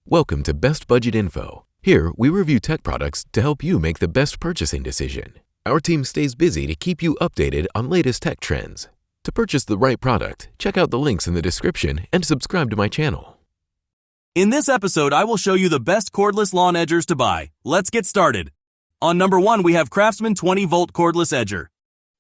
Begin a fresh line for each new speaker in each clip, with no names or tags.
Welcome to Best Budget Info. Here, we review tech products to help you make the best purchasing decision. Our team stays busy to keep you updated on latest tech trends. To purchase the right product, check out the links in the description and subscribe to my channel.
In this episode, I will show you the best cordless lawn edgers to buy. Let's get started. On number 1, we have Craftsman 20-volt cordless edger.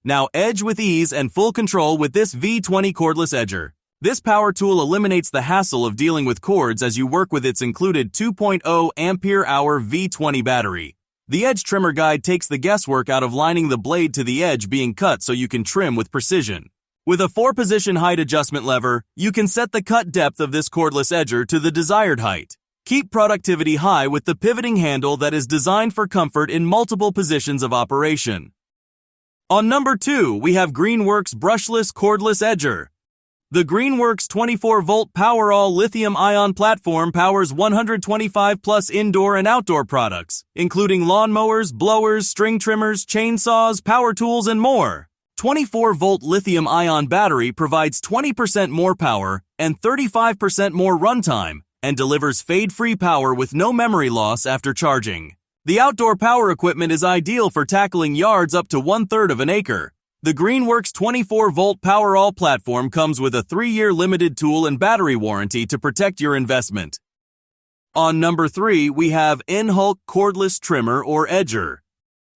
Now edge with ease and full control with this V20 cordless edger. This power tool eliminates the hassle of dealing with cords as you work with its included 2.0 ampere-hour V20 battery. The edge trimmer guide takes the guesswork out of lining the blade to the edge being cut so you can trim with precision. With a 4-position height adjustment lever, you can set the cut depth of this cordless edger to the desired height. Keep productivity high with the pivoting handle that is designed for comfort in multiple positions of operation. On number 2, we have Greenworks brushless cordless edger. The Greenworks 24-volt Powerall lithium-ion platform powers 125-plus indoor and outdoor products, including lawnmowers, blowers, string trimmers, chainsaws, power tools, and more. 24-volt lithium-ion battery provides 20% more power and 35% more runtime and delivers fade-free power with no memory loss after charging. The outdoor power equipment is ideal for tackling yards up to 1/3 of an acre. The Greenworks 24-volt Powerall platform comes with a 3-year limited tool and battery warranty to protect your investment. On number 3, we have Enhulk cordless trimmer or edger.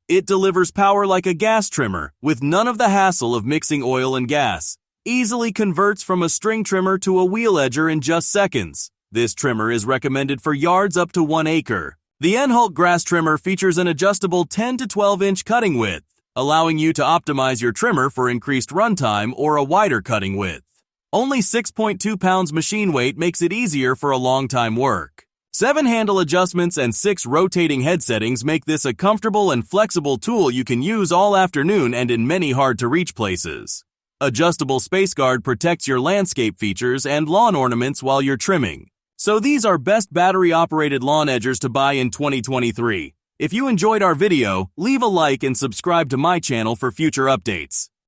It delivers power like a gas trimmer, with none of the hassle of mixing oil and gas. Easily converts from a string trimmer to a wheel edger in just seconds. This trimmer is recommended for yards up to 1 acre. The Enhulk grass trimmer features an adjustable 10 to 12-inch cutting width, allowing you to optimize your trimmer for increased runtime or a wider cutting width. Only 6.2 pounds machine weight makes it easier for a long-time work. 7 handle adjustments and 6 rotating head settings make this a comfortable and flexible tool you can use all afternoon and in many hard-to-reach places. Adjustable space guard protects your landscape features and lawn ornaments while you're trimming. So these are best battery-operated lawn edgers to buy in 2023. If you enjoyed our video, leave a like and subscribe to my channel for future updates.